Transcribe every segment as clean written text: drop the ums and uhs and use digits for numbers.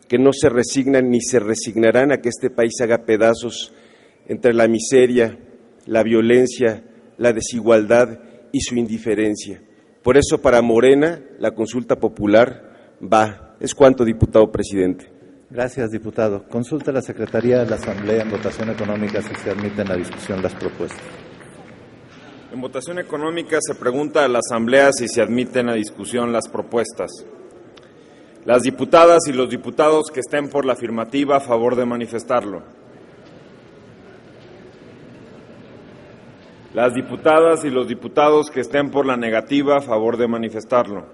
que no se resignan ni se resignarán a que este país haga pedazos entre la miseria, la violencia, la desigualdad y su indiferencia. Por eso, para Morena, la consulta popular va. Es cuanto, diputado presidente. Gracias, diputado. Consulta a la Secretaría de la Asamblea en votación económica si se admiten a discusión las propuestas. En votación económica se pregunta a la Asamblea si se admiten a discusión las propuestas. Las diputadas y los diputados que estén por la afirmativa, a favor de manifestarlo. Las diputadas y los diputados que estén por la negativa, a favor de manifestarlo.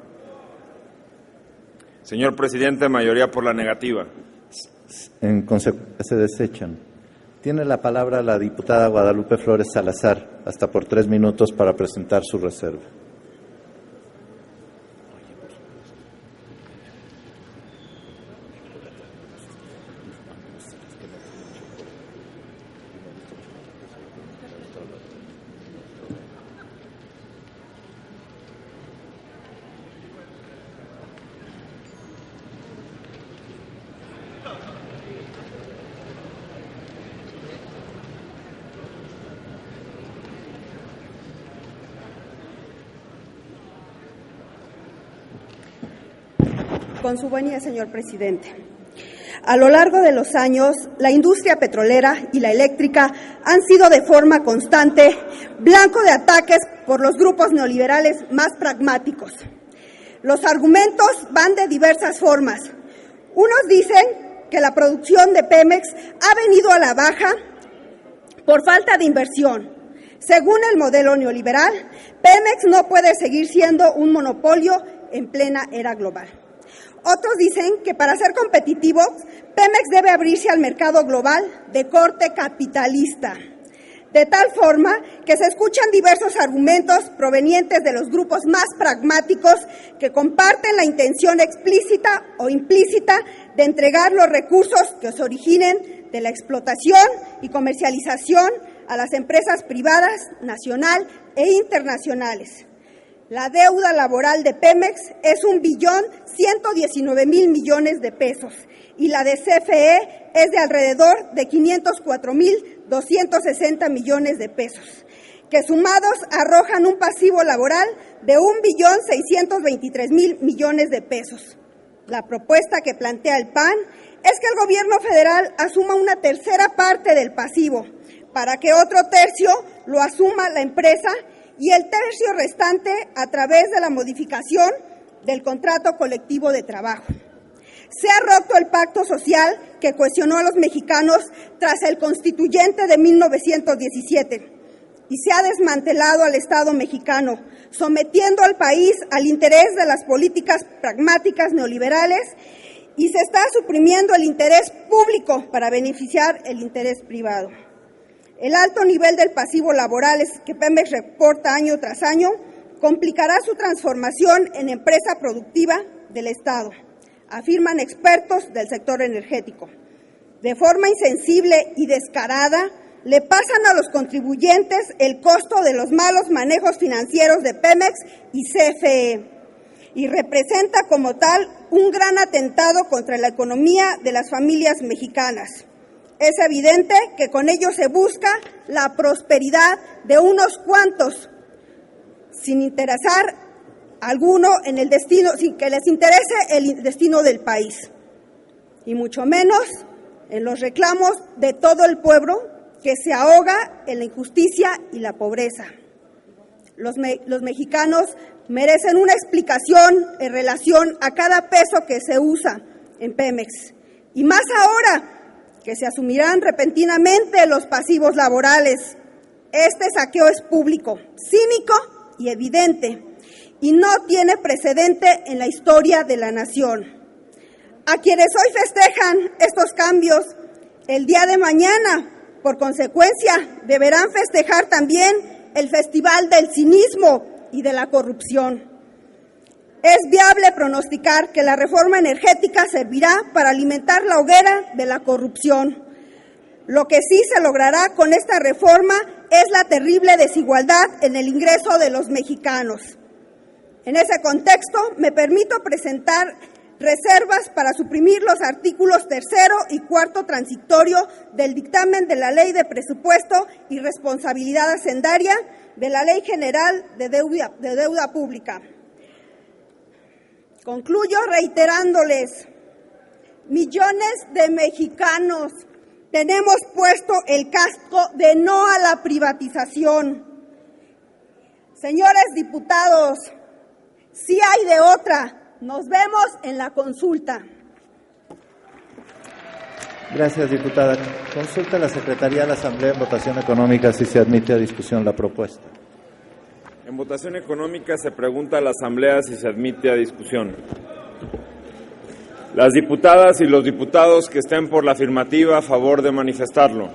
Señor presidente, mayoría por la negativa. En consecuencia, se desechan. Tiene la palabra la diputada Guadalupe Flores Salazar, hasta por 3 minutos para presentar su reserva. Con su venia, señor presidente. A lo largo de los años, la industria petrolera y la eléctrica han sido de forma constante blanco de ataques por los grupos neoliberales más pragmáticos. Los argumentos van de diversas formas. Unos dicen que la producción de Pemex ha venido a la baja por falta de inversión. Según el modelo neoliberal, Pemex no puede seguir siendo un monopolio en plena era global. Otros dicen que para ser competitivos, Pemex debe abrirse al mercado global de corte capitalista, de tal forma que se escuchan diversos argumentos provenientes de los grupos más pragmáticos que comparten la intención explícita o implícita de entregar los recursos que se originen de la explotación y comercialización a las empresas privadas, nacional e internacionales. La deuda laboral de Pemex es 1.119.000 millones de pesos y la de CFE es de alrededor de 504.260 millones de pesos, que sumados arrojan un pasivo laboral de 1.623.000 millones de pesos. La propuesta que plantea el PAN es que el gobierno federal asuma una tercera parte del pasivo, para que otro tercio lo asuma la empresa y el tercio restante a través de la modificación del contrato colectivo de trabajo. Se ha roto el pacto social que cohesionó a los mexicanos tras el constituyente de 1917 y se ha desmantelado al Estado mexicano, sometiendo al país al interés de las políticas pragmáticas neoliberales y se está suprimiendo el interés público para beneficiar el interés privado. El alto nivel del pasivo laboral que Pemex reporta año tras año complicará su transformación en empresa productiva del Estado, afirman expertos del sector energético. De forma insensible y descarada, le pasan a los contribuyentes el costo de los malos manejos financieros de Pemex y CFE, y representa como tal un gran atentado contra la economía de las familias mexicanas. Es evidente que con ello se busca la prosperidad de unos cuantos, sin interesar alguno en el destino, sin que les interese el destino del país, y mucho menos en los reclamos de todo el pueblo que se ahoga en la injusticia y la pobreza. Los mexicanos merecen una explicación en relación a cada peso que se usa en Pemex, y más ahora que se asumirán repentinamente los pasivos laborales. Este saqueo es público, cínico y evidente, y no tiene precedente en la historia de la nación. A quienes hoy festejan estos cambios, el día de mañana, por consecuencia, deberán festejar también el Festival del Cinismo y de la corrupción. Es viable pronosticar que la reforma energética servirá para alimentar la hoguera de la corrupción. Lo que sí se logrará con esta reforma es la terrible desigualdad en el ingreso de los mexicanos. En ese contexto, me permito presentar reservas para suprimir los artículos 3 y 4 transitorio del dictamen de la Ley de Presupuesto y Responsabilidad Hacendaria de la Ley General de Deuda Pública. Concluyo reiterándoles, millones de mexicanos tenemos puesto el casco de no a la privatización. Señores diputados, si hay de otra, nos vemos en la consulta. Gracias, diputada. Consulta a la Secretaría de la Asamblea en votación económica si se admite a discusión la propuesta. En votación económica se pregunta a la Asamblea si se admite a discusión. Las diputadas y los diputados que estén por la afirmativa, a favor de manifestarlo.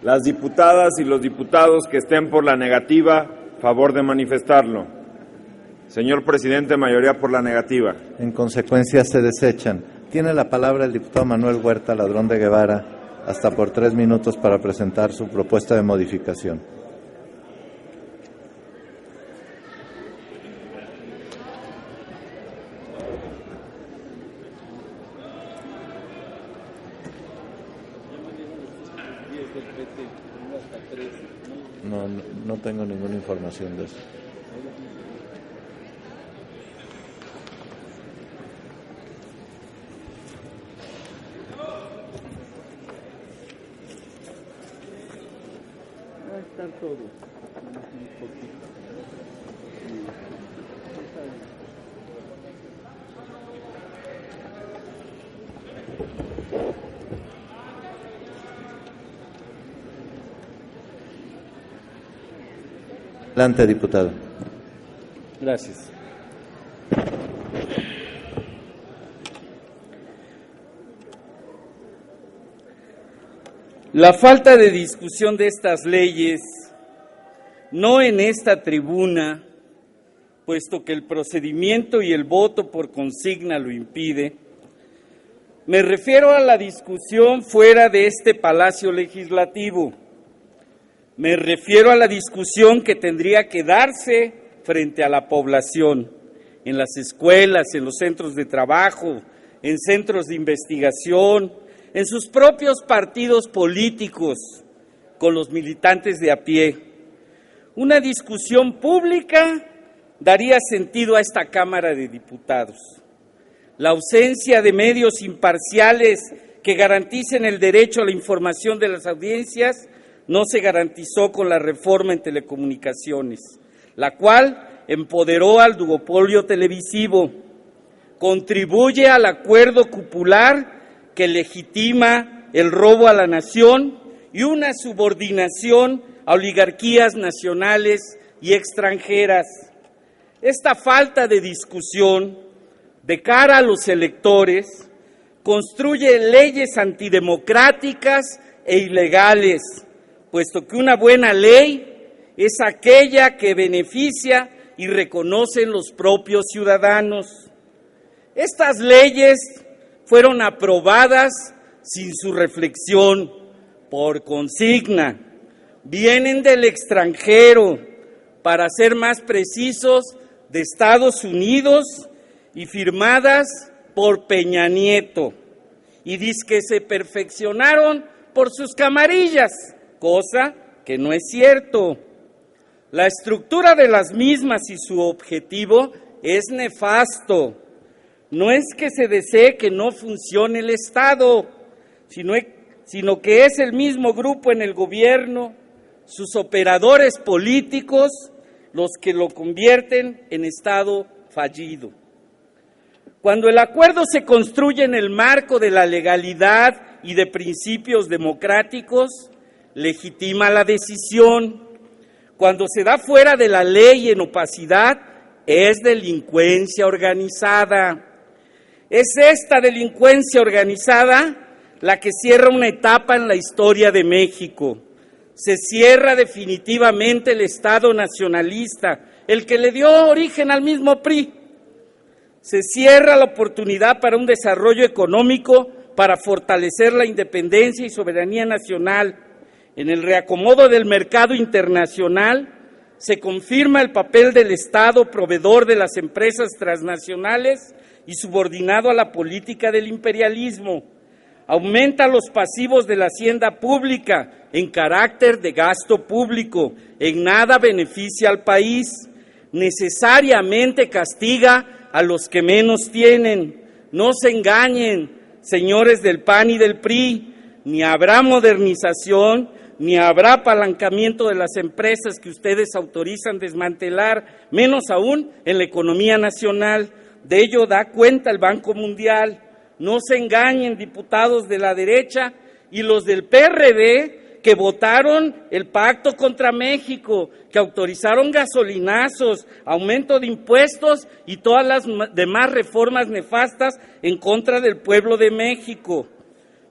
Las diputadas y los diputados que estén por la negativa, a favor de manifestarlo. Señor presidente, mayoría por la negativa. En consecuencia, se desechan. Tiene la palabra el diputado Manuel Huerta Ladrón de Guevara, hasta por 3 minutos para presentar su propuesta de modificación. No tengo ninguna información de eso. Va a estar todo. Adelante, diputado. Gracias. La falta de discusión de estas leyes, no en esta tribuna, puesto que el procedimiento y el voto por consigna lo impide, me refiero a la discusión fuera de este Palacio Legislativo. Me refiero a la discusión que tendría que darse frente a la población, en las escuelas, en los centros de trabajo, en centros de investigación, en sus propios partidos políticos, con los militantes de a pie. Una discusión pública daría sentido a esta Cámara de Diputados. La ausencia de medios imparciales que garanticen el derecho a la información de las audiencias no se garantizó con la reforma en telecomunicaciones, la cual empoderó al duopolio televisivo, contribuye al acuerdo cupular que legitima el robo a la nación y una subordinación a oligarquías nacionales y extranjeras. Esta falta de discusión de cara a los electores construye leyes antidemocráticas e ilegales, puesto que una buena ley es aquella que beneficia y reconocen los propios ciudadanos. Estas leyes fueron aprobadas sin su reflexión, por consigna, vienen del extranjero, para ser más precisos, de Estados Unidos, y firmadas por Peña Nieto, y dizque se perfeccionaron por sus camarillas, cosa que no es cierto. La estructura de las mismas y su objetivo es nefasto. No es que se desee que no funcione el Estado, sino que es el mismo grupo en el gobierno, sus operadores políticos, los que lo convierten en Estado fallido. Cuando el acuerdo se construye en el marco de la legalidad y de principios democráticos, legitima la decisión. Cuando se da fuera de la ley en opacidad, es delincuencia organizada. Es esta delincuencia organizada la que cierra una etapa en la historia de México. Se cierra definitivamente el Estado nacionalista, el que le dio origen al mismo PRI. Se cierra la oportunidad para un desarrollo económico para fortalecer la independencia y soberanía nacional. En el reacomodo del mercado internacional Se confirma el papel del Estado proveedor de las empresas transnacionales y subordinado a la política del imperialismo. Aumenta los pasivos de la hacienda pública en carácter de gasto público, en nada beneficia al país, necesariamente castiga a los que menos tienen. No se engañen, señores del PAN y del PRI, ni habrá modernización, ni habrá apalancamiento de las empresas que ustedes autorizan desmantelar, menos aún en la economía nacional. De ello da cuenta el Banco Mundial. No se engañen, diputados de la derecha y los del PRD que votaron el pacto contra México, que autorizaron gasolinazos, aumento de impuestos y todas las demás reformas nefastas en contra del pueblo de México.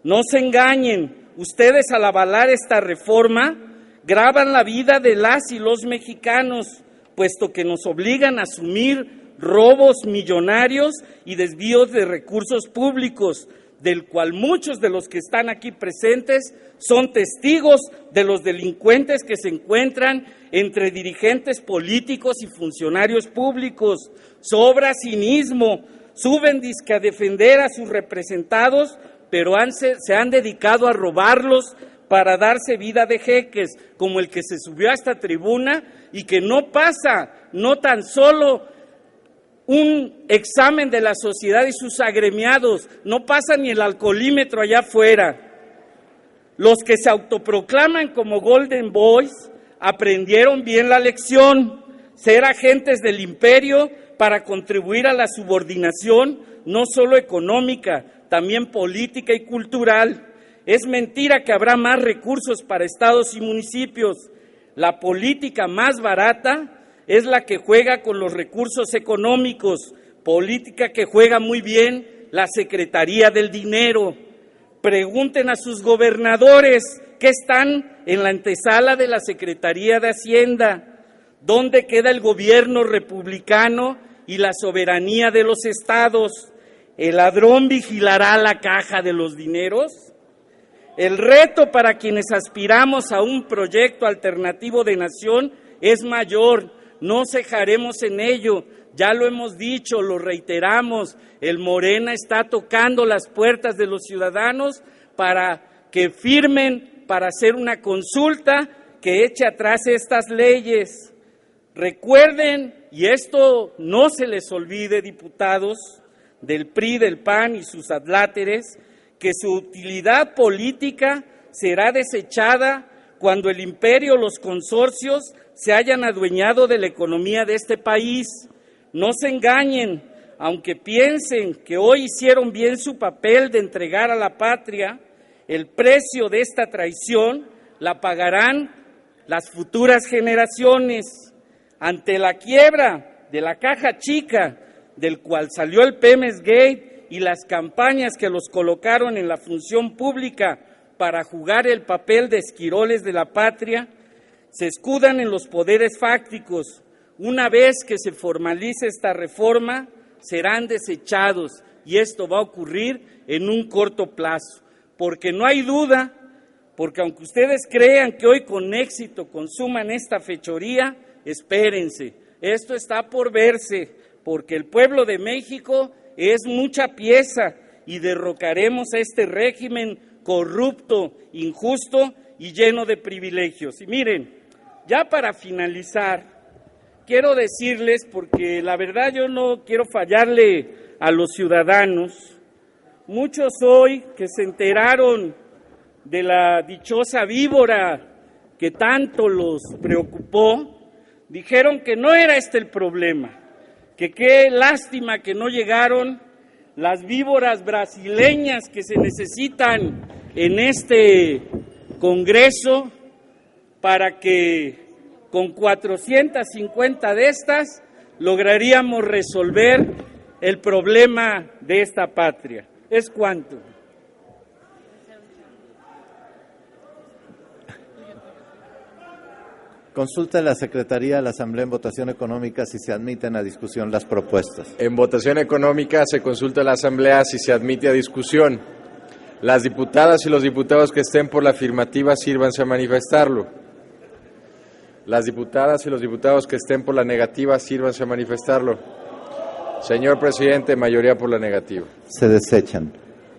No se engañen, ustedes al avalar esta reforma gravan la vida de las y los mexicanos, puesto que nos obligan a asumir robos millonarios y desvíos de recursos públicos, del cual muchos de los que están aquí presentes son testigos de los delincuentes que se encuentran entre dirigentes políticos y funcionarios públicos. Sobra cinismo, suben disque a defender a sus representados, pero se han dedicado a robarlos para darse vida de jeques, como el que se subió a esta tribuna y que no pasa, no tan solo un examen de la sociedad y sus agremiados, no pasa ni el alcoholímetro allá afuera. Los que se autoproclaman como Golden Boys aprendieron bien la lección, ser agentes del imperio para contribuir a la subordinación, no solo económica, también política y cultural. Es mentira que habrá más recursos para estados y municipios. La política más barata es la que juega con los recursos económicos, política que juega muy bien la Secretaría del Dinero. Pregunten a sus gobernadores que están en la antesala de la Secretaría de Hacienda. ¿Dónde queda el gobierno republicano y la soberanía de los estados? ¿El ladrón vigilará la caja de los dineros? El reto para quienes aspiramos a un proyecto alternativo de nación es mayor. No cejaremos en ello, ya lo hemos dicho, lo reiteramos, el Morena está tocando las puertas de los ciudadanos para que firmen, para hacer una consulta que eche atrás estas leyes. Recuerden, y esto no se les olvide, diputados del PRI, del PAN y sus adláteres, que su utilidad política será desechada cuando el imperio, los consorcios, se hayan adueñado de la economía de este país. No se engañen, aunque piensen que hoy hicieron bien su papel de entregar a la patria, el precio de esta traición la pagarán las futuras generaciones. Ante la quiebra de la caja chica, del cual salió el Pemex Gate y las campañas que los colocaron en la función pública para jugar el papel de esquiroles de la patria, se escudan en los poderes fácticos. Una vez que se formalice esta reforma, serán desechados y esto va a ocurrir en un corto plazo, porque no hay duda, porque aunque ustedes crean que hoy con éxito consuman esta fechoría, espérense, esto está por verse, porque el pueblo de México es mucha pieza y derrocaremos a este régimen corrupto, injusto y lleno de privilegios. Y miren, ya para finalizar, quiero decirles, porque la verdad yo no quiero fallarle a los ciudadanos, muchos hoy que se enteraron de la dichosa víbora que tanto los preocupó, dijeron que no era este el problema, que qué lástima que no llegaron las víboras brasileñas que se necesitan en este Congreso para que con 450 de estas lograríamos resolver el problema de esta patria. ¿Es cuánto? Consulta de la Secretaría de la Asamblea en votación económica si se admiten a discusión las propuestas. En votación económica se consulta a la Asamblea si se admite a discusión. Las diputadas y los diputados que estén por la afirmativa sírvanse a manifestarlo. Las diputadas y los diputados que estén por la negativa, sírvanse a manifestarlo. Señor presidente, mayoría por la negativa. Se desechan.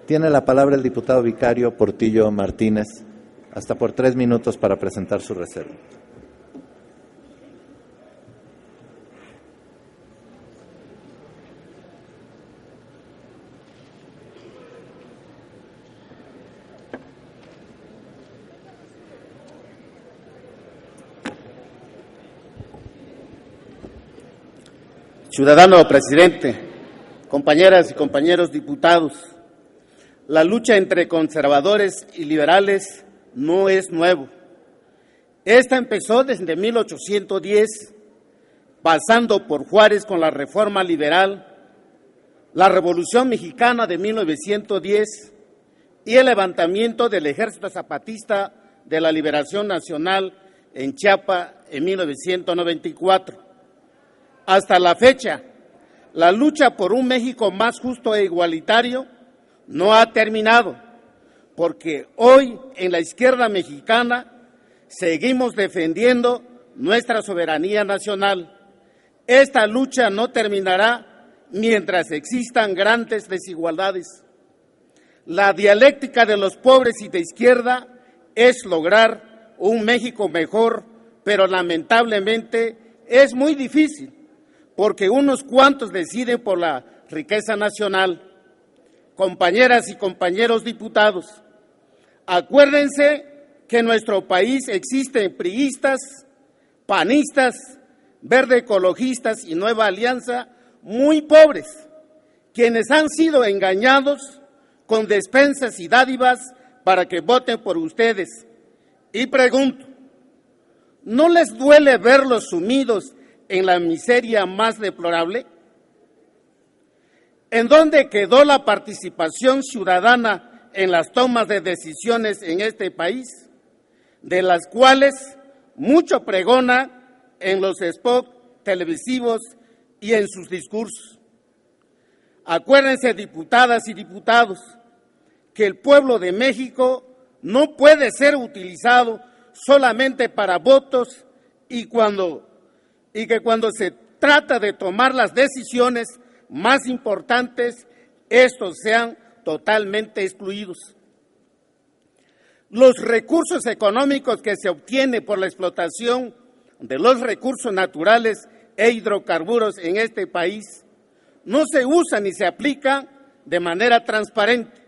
Tiene la palabra el diputado vicario Portillo Martínez, hasta por 3 minutos para presentar su reserva. Ciudadano presidente, compañeras y compañeros diputados, la lucha entre conservadores y liberales no es nuevo. Esta empezó desde 1810, pasando por Juárez con la Reforma Liberal, la Revolución Mexicana de 1910 y el levantamiento del Ejército Zapatista de la Liberación Nacional en Chiapas en 1994. Hasta la fecha, la lucha por un México más justo e igualitario no ha terminado, porque hoy en la izquierda mexicana seguimos defendiendo nuestra soberanía nacional. Esta lucha no terminará mientras existan grandes desigualdades. La dialéctica de los pobres y de izquierda es lograr un México mejor, pero lamentablemente es muy difícil, porque unos cuantos deciden por la riqueza nacional. Compañeras y compañeros diputados, acuérdense que en nuestro país existen priistas, panistas, verde ecologistas y Nueva Alianza muy pobres, quienes han sido engañados con despensas y dádivas para que voten por ustedes. Y pregunto, ¿no les duele verlos sumidos en la miseria más deplorable? ¿En dónde quedó la participación ciudadana en las tomas de decisiones en este país, de las cuales mucho pregona en los spots televisivos y en sus discursos? Acuérdense, diputadas y diputados, que el pueblo de México no puede ser utilizado solamente para votos y que cuando se trata de tomar las decisiones más importantes, estos sean totalmente excluidos. Los recursos económicos que se obtienen por la explotación de los recursos naturales e hidrocarburos en este país no se usan ni se aplican de manera transparente,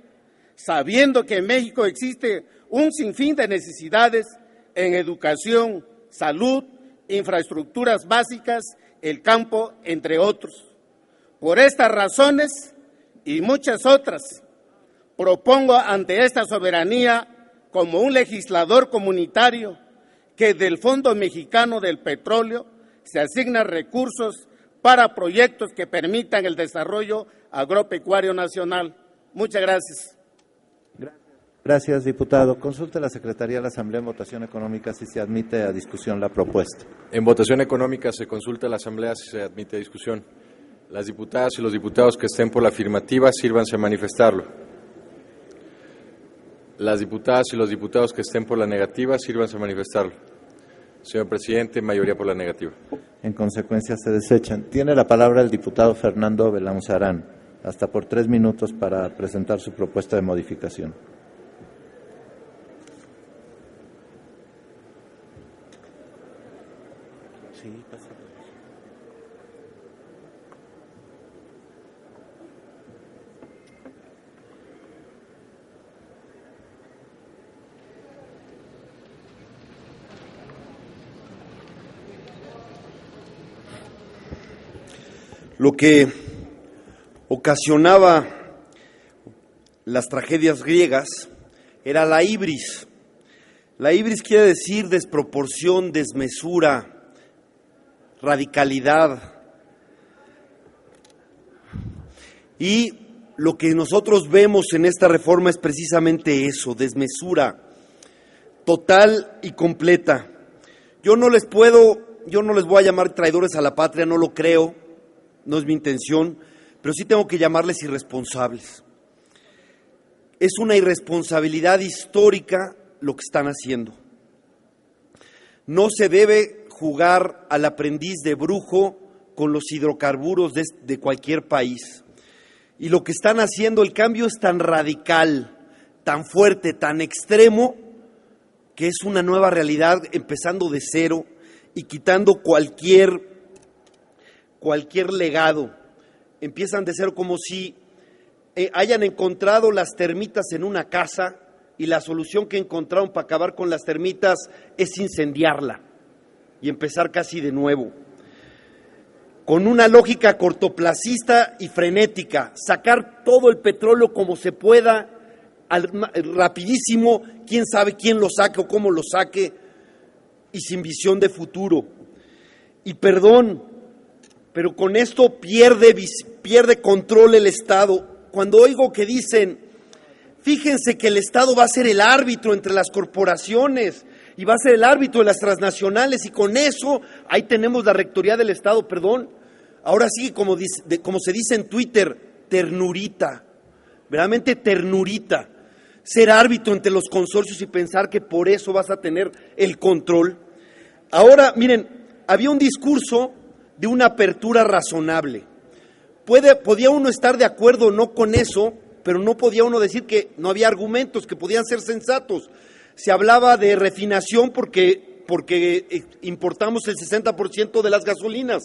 sabiendo que en México existe un sinfín de necesidades en educación, salud, infraestructuras básicas, el campo, entre otros. Por estas razones y muchas otras, propongo ante esta soberanía, como un legislador comunitario, que del Fondo Mexicano del Petróleo se asignen recursos para proyectos que permitan el desarrollo agropecuario nacional. Muchas gracias. Gracias, diputado. Consulte la Secretaría de la Asamblea en votación económica si se admite a discusión la propuesta. En votación económica se consulta a la Asamblea si se admite a discusión. Las diputadas y los diputados que estén por la afirmativa, sírvanse a manifestarlo. Las diputadas y los diputados que estén por la negativa, sírvanse a manifestarlo. Señor presidente, mayoría por la negativa. En consecuencia, se desechan. Tiene la palabra el diputado Fernando Belanzarán, hasta por 3 minutos para presentar su propuesta de modificación. Lo que ocasionaba las tragedias griegas era la ibris. La ibris quiere decir desproporción, desmesura, radicalidad. Y lo que nosotros vemos en esta reforma es precisamente eso, desmesura total y completa. Yo no les voy a llamar traidores a la patria, no lo creo. No es mi intención, pero sí tengo que llamarles irresponsables. Es una irresponsabilidad histórica lo que están haciendo. No se debe jugar al aprendiz de brujo con los hidrocarburos de cualquier país. Y lo que están haciendo, el cambio es tan radical, tan fuerte, tan extremo, que es una nueva realidad empezando de cero y quitando cualquier legado. Empiezan de cero como si hayan encontrado las termitas en una casa y la solución que encontraron para acabar con las termitas es incendiarla y empezar casi de nuevo. Con una lógica cortoplacista y frenética, sacar todo el petróleo como se pueda, rapidísimo, quién sabe quién lo saque o cómo lo saque, y sin visión de futuro. Y perdón, pero con esto pierde control el Estado. Cuando oigo que dicen, fíjense que el Estado va a ser el árbitro entre las corporaciones y va a ser el árbitro de las transnacionales, y con eso ahí tenemos la rectoría del Estado, perdón. Ahora sí, como se dice en Twitter, ternurita, verdaderamente ternurita. Ser árbitro entre los consorcios y pensar que por eso vas a tener el control. Ahora, miren, había un discurso de una apertura razonable. Podía uno estar de acuerdo o no con eso, pero no podía uno decir que no había argumentos, que podían ser sensatos. Se hablaba de refinación porque importamos el 60% de las gasolinas.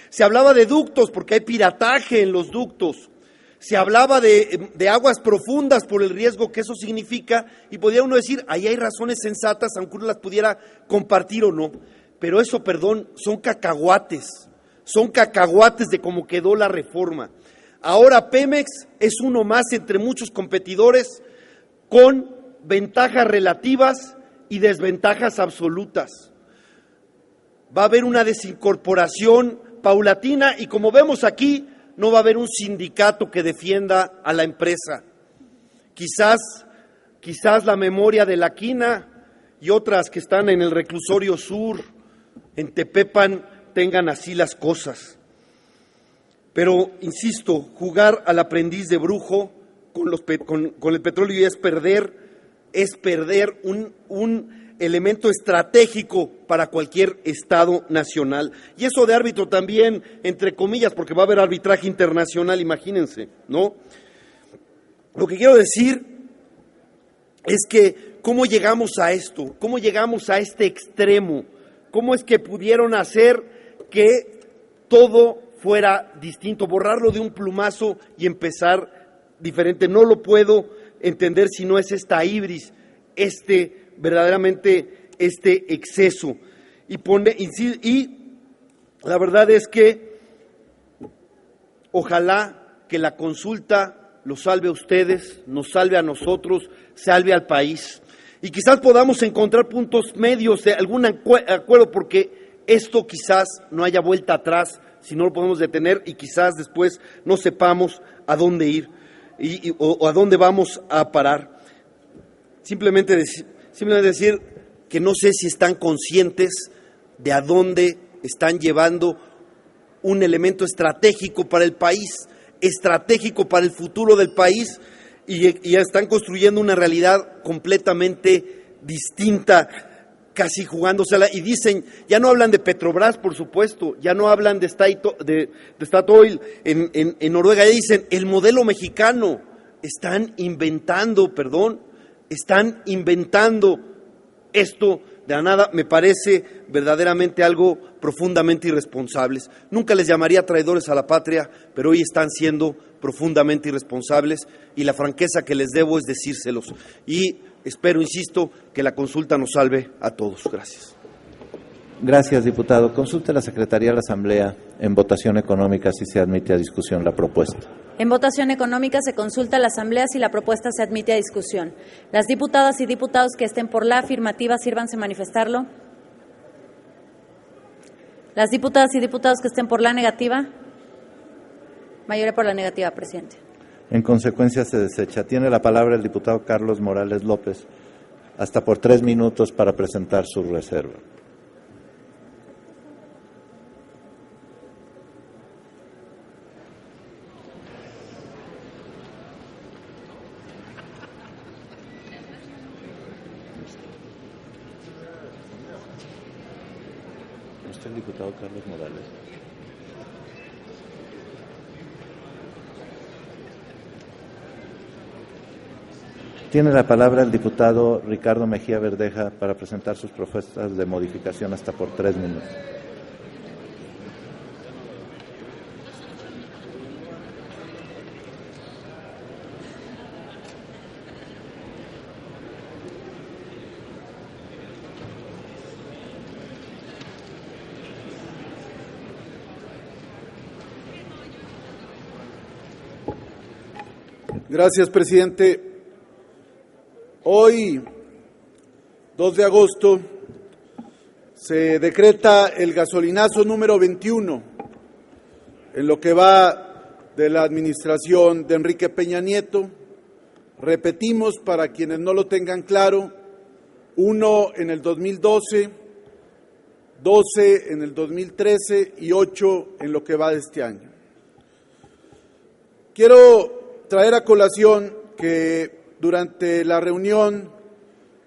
Se hablaba de ductos porque hay pirataje en los ductos. Se hablaba de aguas profundas por el riesgo que eso significa, y podía uno decir, ahí hay razones sensatas, aunque uno las pudiera compartir o no. Pero eso, perdón, son cacahuates de cómo quedó la reforma. Ahora Pemex es uno más entre muchos competidores con ventajas relativas y desventajas absolutas. Va a haber una desincorporación paulatina y, como vemos aquí, no va a haber un sindicato que defienda a la empresa. Quizás la memoria de La Quina y otras que están en el reclusorio sur, en Tepepan, tengan así las cosas. Pero, insisto, jugar al aprendiz de brujo con el petróleo es perder un elemento estratégico para cualquier Estado nacional. Y eso de árbitro también, entre comillas, porque va a haber arbitraje internacional, imagínense, ¿no? Lo que quiero decir es que, ¿cómo llegamos a esto? ¿Cómo llegamos a este extremo? ¿Cómo es que pudieron hacer que todo fuera distinto, borrarlo de un plumazo y empezar diferente? No lo puedo entender si no es esta ibris, verdaderamente este exceso. Y la verdad es que ojalá que la consulta los salve a ustedes, nos salve a nosotros, salve al país. Y quizás podamos encontrar puntos medios de algún acuerdo, porque esto quizás no haya vuelta atrás si no lo podemos detener, y quizás después no sepamos a dónde ir o a dónde vamos a parar. Simplemente decir que no sé si están conscientes de a dónde están llevando un elemento estratégico para el país, estratégico para el futuro del país, y ya están construyendo una realidad completamente distinta, casi jugándosela. Y dicen, ya no hablan de Petrobras, por supuesto, ya no hablan de Statoil en Noruega, ya dicen el modelo mexicano. Están inventando esto de la nada. Me parece verdaderamente algo profundamente irresponsables. Nunca les llamaría traidores a la patria, pero hoy están siendo profundamente irresponsables, y la franqueza que les debo es decírselos. Y espero, insisto, que la consulta nos salve a todos. Gracias. Gracias, diputado. Consulte la Secretaría de la Asamblea en votación económica si se admite a discusión la propuesta. En votación económica se consulta a la Asamblea si la propuesta se admite a discusión. Las diputadas y diputados que estén por la afirmativa, sírvanse manifestarlo. Las diputadas y diputados que estén por la negativa. Mayoría por la negativa, presidente. En consecuencia se desecha. Tiene la palabra el diputado Carlos Morales López, hasta por 3 minutos para presentar su reserva. el diputado Carlos Morales. Tiene la palabra el diputado Ricardo Mejía Verdeja para presentar sus propuestas de modificación hasta por 3 minutos. Gracias, presidente. Hoy, 2 de agosto, se decreta el gasolinazo número 21 en lo que va de la administración de Enrique Peña Nieto. Repetimos, para quienes no lo tengan claro, 1 en el 2012, 12 en el 2013 y 8 en lo que va de este año. Quiero traer a colación que durante la reunión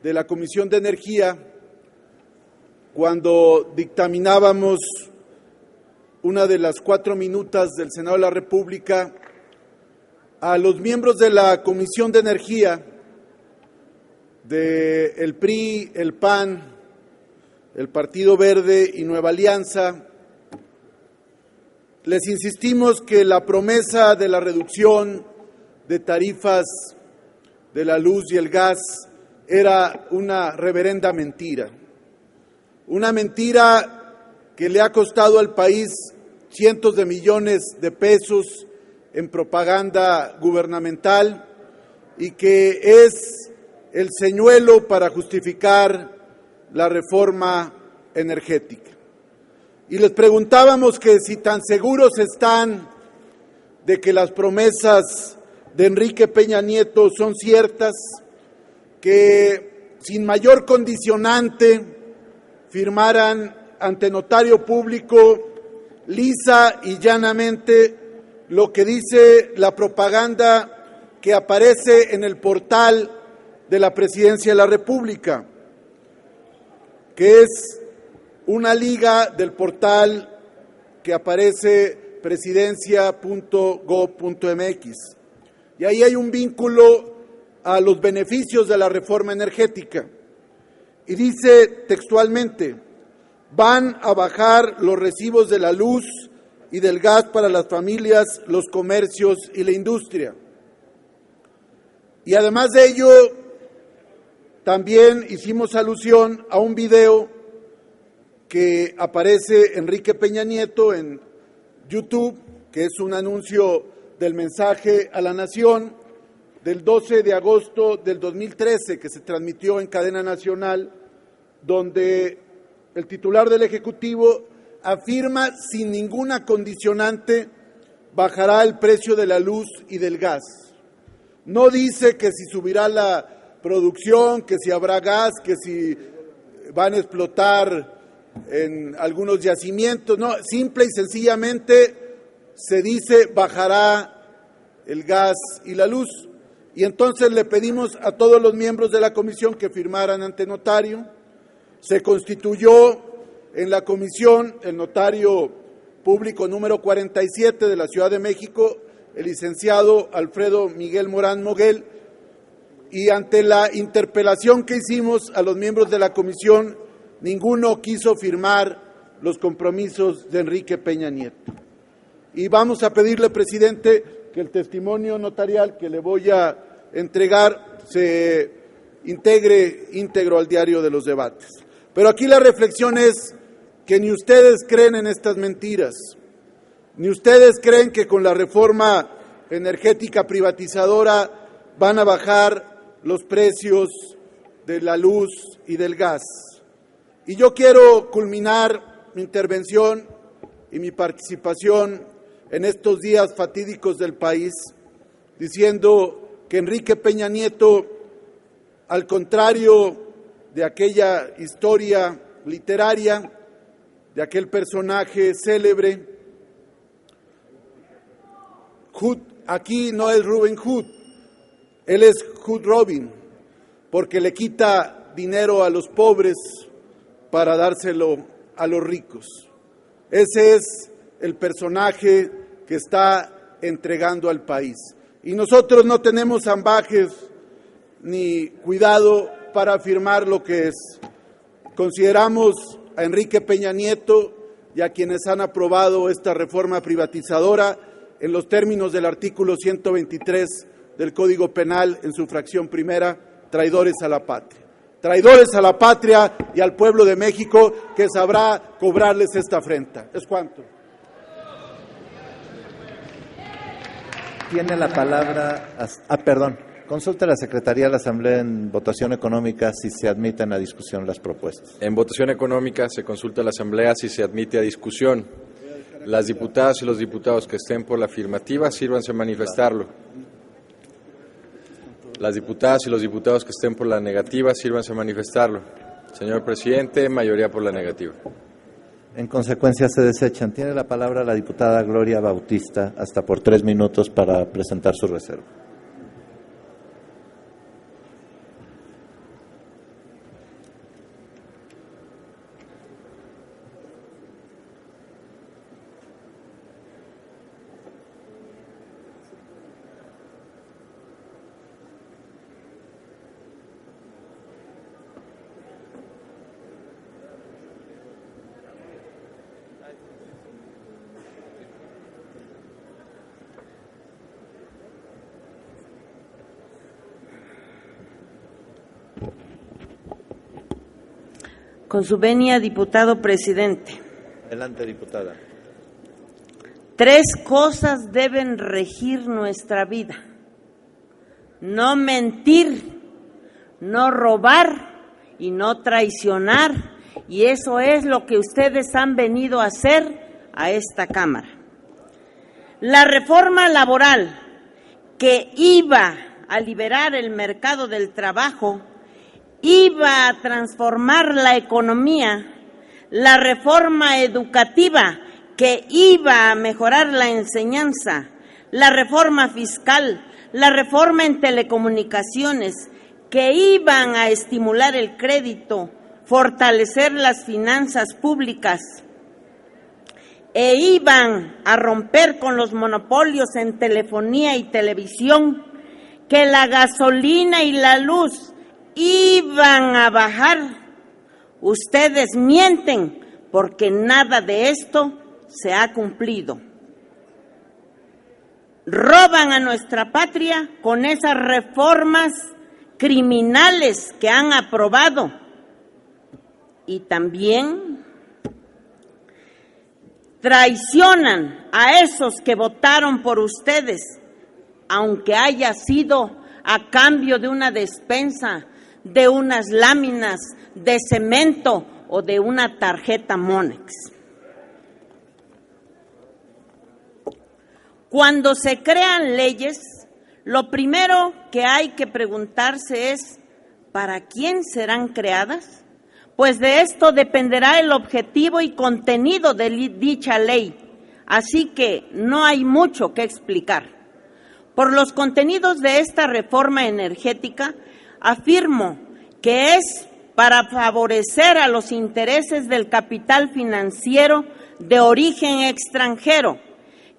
de la Comisión de Energía, cuando dictaminábamos una de las 4 minutas del Senado de la República, a los miembros de la Comisión de Energía del PRI, el PAN, el Partido Verde y Nueva Alianza, les insistimos que la promesa de la reducción de tarifas de la luz y el gas era una reverenda mentira. Una mentira que le ha costado al país cientos de millones de pesos en propaganda gubernamental y que es el señuelo para justificar la reforma energética. Y les preguntábamos que si tan seguros están de que las promesas de Enrique Peña Nieto son ciertas, que sin mayor condicionante firmaran ante notario público lisa y llanamente lo que dice la propaganda que aparece en el portal de la Presidencia de la República, que es una liga del portal que aparece presidencia.gov.mx. Y ahí hay un vínculo a los beneficios de la reforma energética. Y dice textualmente: van a bajar los recibos de la luz y del gas para las familias, los comercios y la industria. Y además de ello, también hicimos alusión a un video que aparece Enrique Peña Nieto en YouTube, que es un anuncio del mensaje a la nación del 12 de agosto del 2013, que se transmitió en cadena nacional, donde el titular del Ejecutivo afirma sin ninguna condicionante bajará el precio de la luz y del gas. No dice que si subirá la producción, que si habrá gas, que si van a explotar en algunos yacimientos, no, simple y sencillamente se dice bajará el gas y la luz. Y entonces le pedimos a todos los miembros de la comisión que firmaran ante notario. Se constituyó en la comisión el notario público número 47 de la Ciudad de México, el licenciado Alfredo Miguel Morán Moguel, y ante la interpelación que hicimos a los miembros de la comisión, ninguno quiso firmar los compromisos de Enrique Peña Nieto. Y vamos a pedirle, presidente, que el testimonio notarial que le voy a entregar se integre íntegro al diario de los debates. Pero aquí la reflexión es que ni ustedes creen en estas mentiras, ni ustedes creen que con la reforma energética privatizadora van a bajar los precios de la luz y del gas. Y yo quiero culminar mi intervención y mi participación en estos días fatídicos del país diciendo que Enrique Peña Nieto, al contrario de aquella historia literaria, de aquel personaje célebre, Hood, aquí no es Robin Hood, él es Hood Robin, porque le quita dinero a los pobres para dárselo a los ricos. Ese es el personaje que está entregando al país. Y nosotros no tenemos ambajes ni cuidado para afirmar lo que es. Consideramos a Enrique Peña Nieto y a quienes han aprobado esta reforma privatizadora en los términos del artículo 123 del Código Penal en su fracción primera, traidores a la patria. Traidores a la patria y al pueblo de México, que sabrá cobrarles esta afrenta. Es cuanto. Tiene la palabra. Perdón. Consulta a la Secretaría de la Asamblea en votación económica si se admiten a discusión las propuestas. En votación económica se consulta a la Asamblea si se admite a discusión. Las diputadas y los diputados que estén por la afirmativa, sírvanse a manifestarlo. Las diputadas y los diputados que estén por la negativa, sírvanse a manifestarlo. Señor presidente, mayoría por la negativa. En consecuencia se desechan. Tiene la palabra la diputada Gloria Bautista, hasta por 3 minutos para presentar su reserva. Con su venia, diputado presidente. Adelante, diputada. 3 cosas deben regir nuestra vida: no mentir, no robar y no traicionar. Y eso es lo que ustedes han venido a hacer a esta Cámara. La reforma laboral que iba a liberar el mercado del trabajo, iba a transformar la economía, la reforma educativa que iba a mejorar la enseñanza, la reforma fiscal, la reforma en telecomunicaciones que iban a estimular el crédito, fortalecer las finanzas públicas e iban a romper con los monopolios en telefonía y televisión, que la gasolina y la luz iban a bajar. Ustedes mienten porque nada de esto se ha cumplido. Roban a nuestra patria con esas reformas criminales que han aprobado y también traicionan a esos que votaron por ustedes, aunque haya sido a cambio de una despensa, de unas láminas de cemento o de una tarjeta Monex. Cuando se crean leyes, lo primero que hay que preguntarse es, ¿para quién serán creadas? Pues de esto dependerá el objetivo y contenido de dicha ley, así que no hay mucho que explicar. Por los contenidos de esta reforma energética, afirmo que es para favorecer a los intereses del capital financiero de origen extranjero,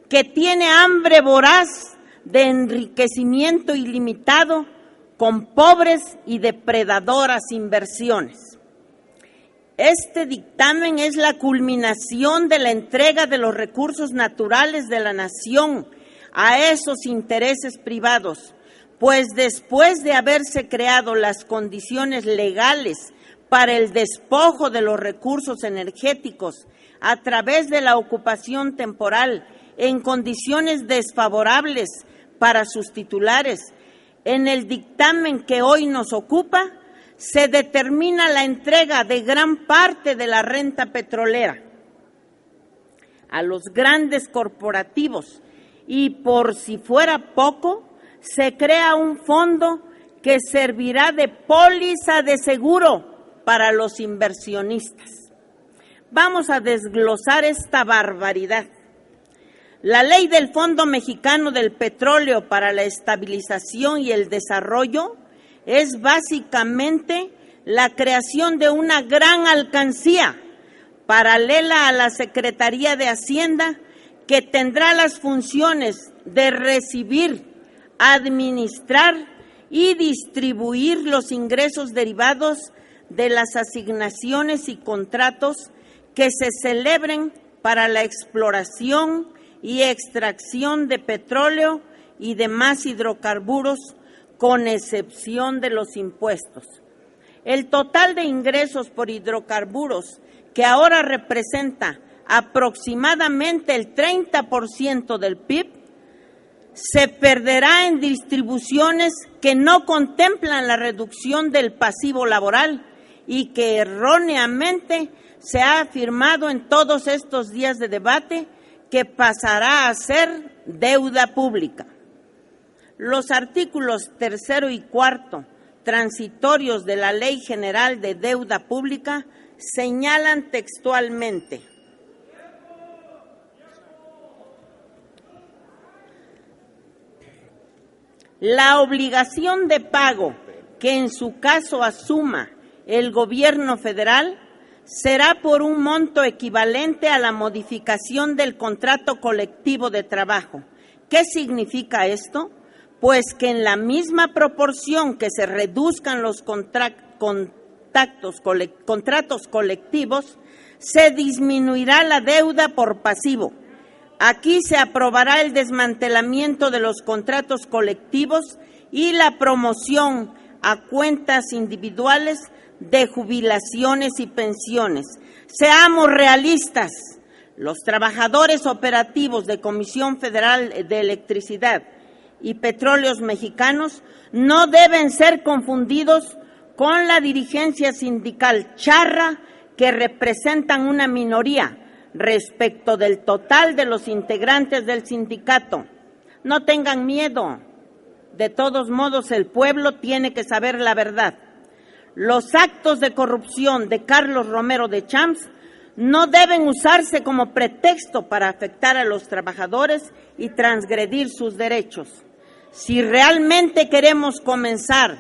que tiene hambre voraz de enriquecimiento ilimitado con pobres y depredadoras inversiones. Este dictamen es la culminación de la entrega de los recursos naturales de la nación a esos intereses privados, pues después de haberse creado las condiciones legales para el despojo de los recursos energéticos a través de la ocupación temporal en condiciones desfavorables para sus titulares, en el dictamen que hoy nos ocupa, se determina la entrega de gran parte de la renta petrolera a los grandes corporativos y, por si fuera poco, se crea un fondo que servirá de póliza de seguro para los inversionistas. Vamos a desglosar esta barbaridad. La ley del Fondo Mexicano del Petróleo para la Estabilización y el Desarrollo es básicamente la creación de una gran alcancía paralela a la Secretaría de Hacienda, que tendrá las funciones de recibir, administrar y distribuir los ingresos derivados de las asignaciones y contratos que se celebren para la exploración y extracción de petróleo y demás hidrocarburos, con excepción de los impuestos. El total de ingresos por hidrocarburos, que ahora representa aproximadamente el 30% del PIB, se perderá en distribuciones que no contemplan la reducción del pasivo laboral y que erróneamente se ha afirmado en todos estos días de debate que pasará a ser deuda pública. Los artículos 3 y 4 transitorios de la Ley General de Deuda Pública señalan textualmente: la obligación de pago que en su caso asuma el Gobierno federal será por un monto equivalente a la modificación del contrato colectivo de trabajo. ¿Qué significa esto? Pues que en la misma proporción que se reduzcan los contratos colectivos, se disminuirá la deuda por pasivo. Aquí se aprobará el desmantelamiento de los contratos colectivos y la promoción a cuentas individuales de jubilaciones y pensiones. Seamos realistas. Los trabajadores operativos de Comisión Federal de Electricidad y Petróleos Mexicanos no deben ser confundidos con la dirigencia sindical charra, que representan una minoría respecto del total de los integrantes del sindicato. No tengan miedo. De todos modos, el pueblo tiene que saber la verdad. Los actos de corrupción de Carlos Romero de Champs no deben usarse como pretexto para afectar a los trabajadores y transgredir sus derechos. Si realmente queremos comenzar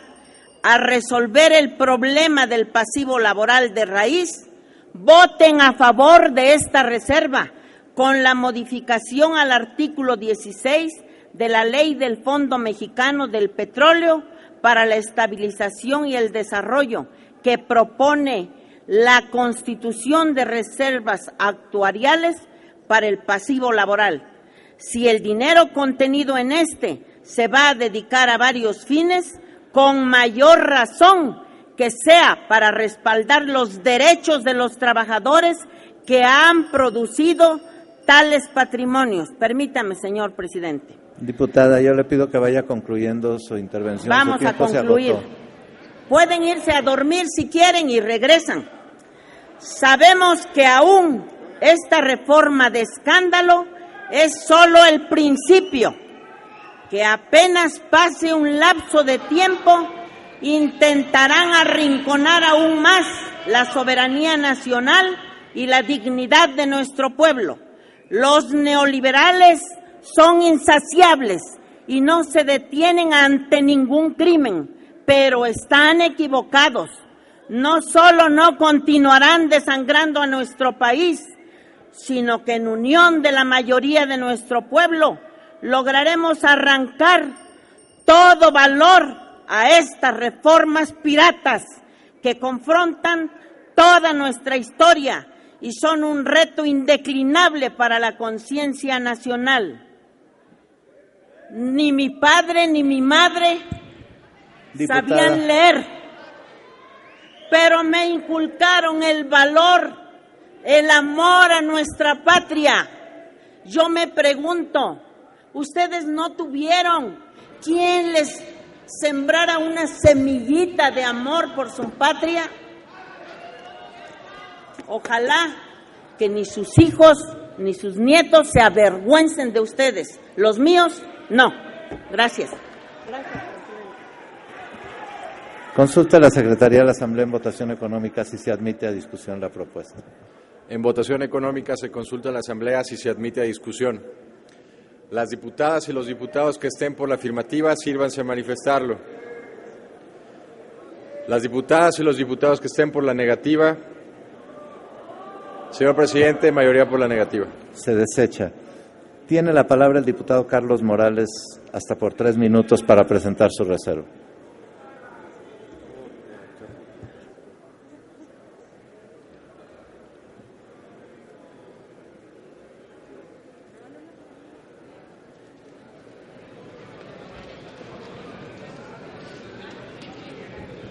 a resolver el problema del pasivo laboral de raíz, voten a favor de esta reserva con la modificación al artículo 16 de la Ley del Fondo Mexicano del Petróleo para la Estabilización y el Desarrollo, que propone la constitución de reservas actuariales para el pasivo laboral. Si el dinero contenido en este se va a dedicar a varios fines, con mayor razón que sea para respaldar los derechos de los trabajadores que han producido tales patrimonios. Permítame, señor presidente. Diputada, yo le pido que vaya concluyendo su intervención. Vamos a concluir. Pueden irse a dormir si quieren y regresan. Sabemos que aún esta reforma de escándalo es solo el principio, que apenas pase un lapso de tiempo intentarán arrinconar aún más la soberanía nacional y la dignidad de nuestro pueblo. Los neoliberales son insaciables y no se detienen ante ningún crimen, pero están equivocados. No solo no continuarán desangrando a nuestro país, sino que en unión de la mayoría de nuestro pueblo lograremos arrancar todo valor a estas reformas piratas que confrontan toda nuestra historia y son un reto indeclinable para la conciencia nacional. Ni mi padre ni mi madre sabían leer, pero me inculcaron el valor, el amor a nuestra patria. Yo me pregunto, ¿ustedes no tuvieron quien les sembrara una semillita de amor por su patria? Ojalá que ni sus hijos ni sus nietos se avergüencen de ustedes. Los míos, no. Gracias. Consulta a la Secretaría de la Asamblea en votación económica si se admite a discusión la propuesta. En votación económica se consulta a la Asamblea si se admite a discusión. Las diputadas y los diputados que estén por la afirmativa, sírvanse a manifestarlo. Las diputadas y los diputados que estén por la negativa, Señor presidente, mayoría por la negativa. Se desecha. Tiene la palabra el diputado Carlos Morales hasta por 3 minutos para presentar su reserva.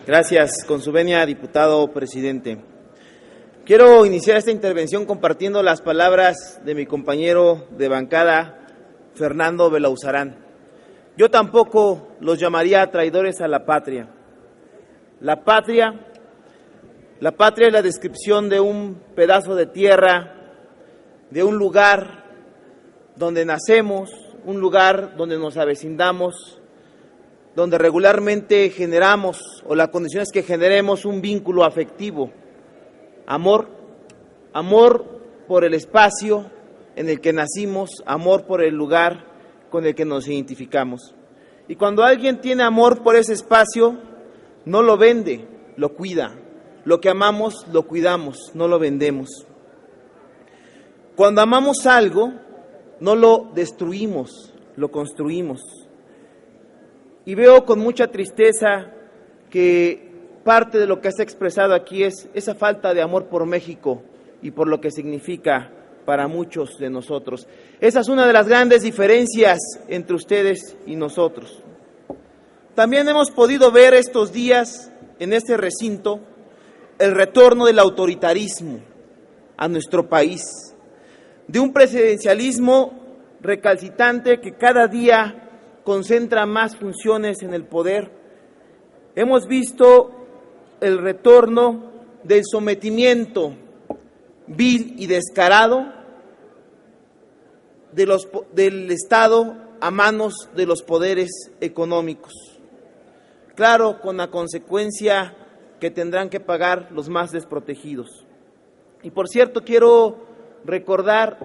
Gracias, con su venia, diputado presidente. Quiero iniciar esta intervención compartiendo las palabras de mi compañero de bancada, Fernando Belauzarán. Yo tampoco los llamaría traidores a la patria. La patria es la descripción de un pedazo de tierra, de un lugar donde nacemos, un lugar donde nos avecindamos, donde regularmente generamos, o la condición es que generemos un vínculo afectivo, amor por el espacio en el que nacimos, amor por el lugar con el que nos identificamos. Y cuando alguien tiene amor por ese espacio, no lo vende, lo cuida. Lo que amamos, lo cuidamos, no lo vendemos. Cuando amamos algo, no lo destruimos, lo construimos. Y veo con mucha tristeza que parte de lo que se ha expresado aquí es esa falta de amor por México y por lo que significa para muchos de nosotros. Esa es una de las grandes diferencias entre ustedes y nosotros. También hemos podido ver estos días en este recinto el retorno del autoritarismo a nuestro país, de un presidencialismo recalcitrante que cada día concentra más funciones en el poder. Hemos visto el retorno del sometimiento vil y descarado del Estado a manos de los poderes económicos. Claro, con la consecuencia que tendrán que pagar los más desprotegidos. Y por cierto, quiero recordar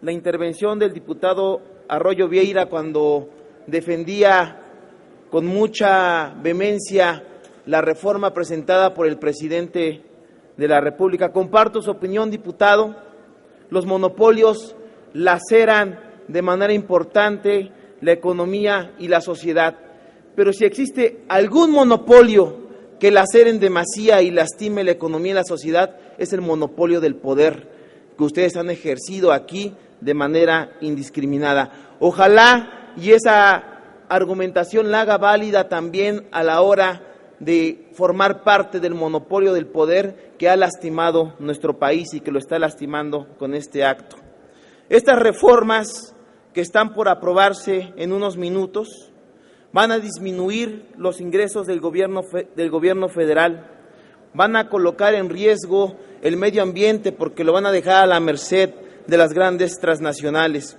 la intervención del diputado Arroyo Vieira cuando defendía con mucha vehemencia la reforma presentada por el presidente de la República. Comparto su opinión, diputado. Los monopolios laceran de manera importante la economía y la sociedad. Pero si existe algún monopolio que lacere en demasía y lastime la economía y la sociedad, es el monopolio del poder que ustedes han ejercido aquí de manera indiscriminada. Ojalá y esa argumentación la haga válida también a la hora de formar parte del monopolio del poder que ha lastimado nuestro país y que lo está lastimando con este acto. Estas reformas que están por aprobarse en unos minutos van a disminuir los ingresos del gobierno federal, van a colocar en riesgo el medio ambiente porque lo van a dejar a la merced de las grandes transnacionales.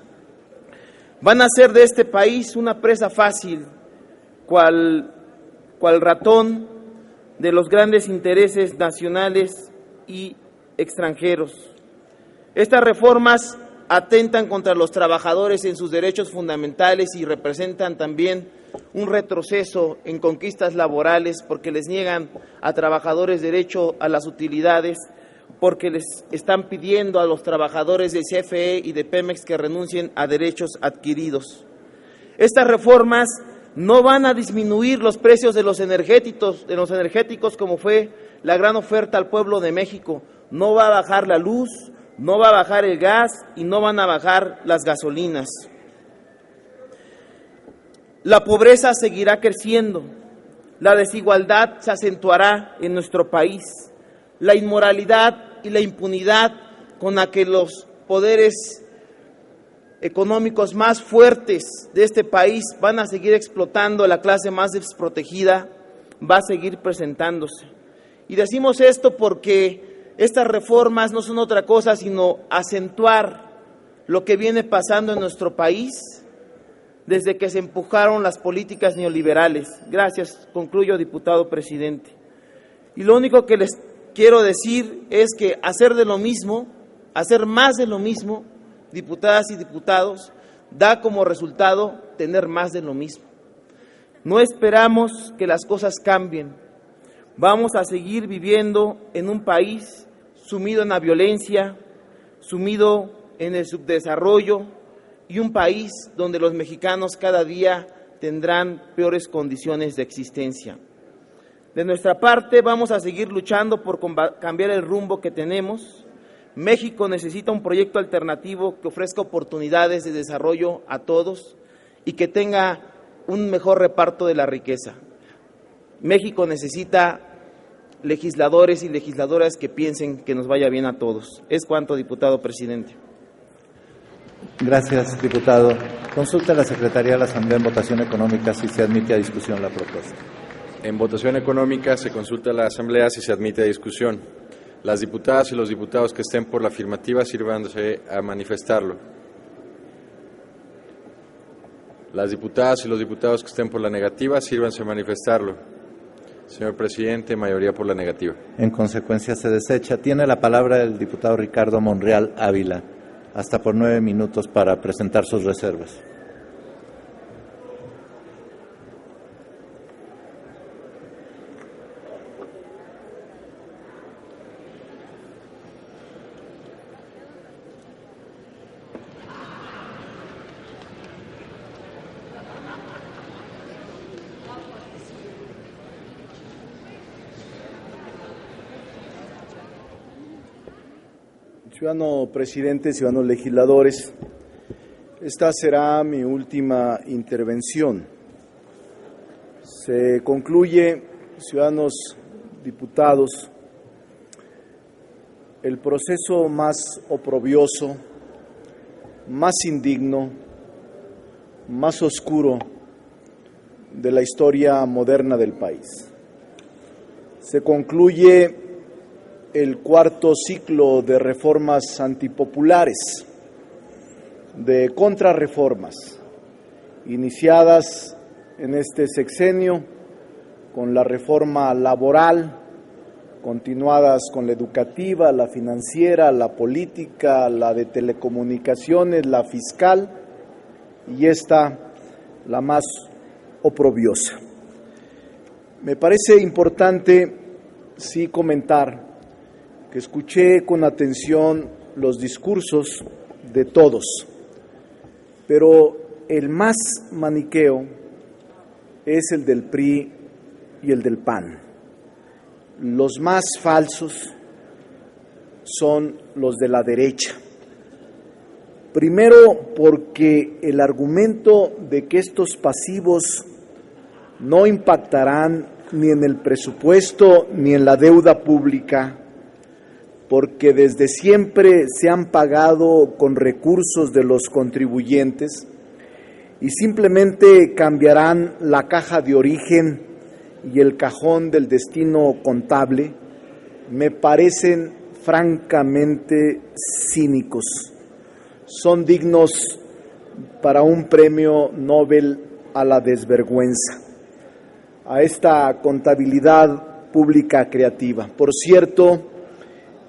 Van a hacer de este país una presa fácil, cual ratón de los grandes intereses nacionales y extranjeros. Estas reformas atentan contra los trabajadores en sus derechos fundamentales y representan también un retroceso en conquistas laborales porque les niegan a trabajadores derecho a las utilidades, porque les están pidiendo a los trabajadores de CFE y de Pemex que renuncien a derechos adquiridos. Estas reformas no van a disminuir los precios de los energéticos como fue la gran oferta al pueblo de México. No va a bajar la luz, no va a bajar el gas y no van a bajar las gasolinas. La pobreza seguirá creciendo, la desigualdad se acentuará en nuestro país, la inmoralidad y la impunidad con la que los poderes económicos más fuertes de este país van a seguir explotando a la clase más desprotegida, va a seguir presentándose. Y decimos esto porque estas reformas no son otra cosa sino acentuar lo que viene pasando en nuestro país desde que se empujaron las políticas neoliberales. Gracias, concluyo, diputado presidente. Y lo único que les quiero decir es que hacer de lo mismo, hacer más de lo mismo, diputadas y diputados, da como resultado tener más de lo mismo. No esperamos que las cosas cambien. Vamos a seguir viviendo en un país sumido en la violencia, sumido en el subdesarrollo y un país donde los mexicanos cada día tendrán peores condiciones de existencia. De nuestra parte, vamos a seguir luchando por cambiar el rumbo que tenemos. México necesita un proyecto alternativo que ofrezca oportunidades de desarrollo a todos y que tenga un mejor reparto de la riqueza. México necesita legisladores y legisladoras que piensen que nos vaya bien a todos. Es cuanto, diputado presidente. Gracias, diputado. Consulta a la Secretaría de la Asamblea en votación económica si se admite a discusión la propuesta. En votación económica se consulta a la Asamblea si se admite a discusión. Las diputadas y los diputados que estén por la afirmativa sírvanse a manifestarlo. Las diputadas y los diputados que estén por la negativa sírvanse a manifestarlo. Señor presidente, mayoría por la negativa. En consecuencia se desecha. Tiene la palabra el diputado Ricardo Monreal Ávila, hasta por 9 minutos para presentar sus reservas. Ciudadano presidente, ciudadanos legisladores, esta será mi última intervención. Se concluye, ciudadanos diputados, el proceso más oprobioso, más indigno, más oscuro de la historia moderna del país. Se concluye el cuarto ciclo de reformas antipopulares, de contrarreformas, iniciadas en este sexenio con la reforma laboral, continuadas con la educativa, la financiera, la política, la de telecomunicaciones, la fiscal y esta, la más oprobiosa. Me parece importante sí comentar que escuché con atención los discursos de todos, pero el más maniqueo es el del PRI y el del PAN. Los más falsos son los de la derecha. Primero, porque el argumento de que estos pasivos no impactarán ni en el presupuesto ni en la deuda pública, porque desde siempre se han pagado con recursos de los contribuyentes y simplemente cambiarán la caja de origen y el cajón del destino contable, me parecen francamente cínicos. Son dignos para un premio Nobel a la desvergüenza, a esta contabilidad pública creativa. Por cierto,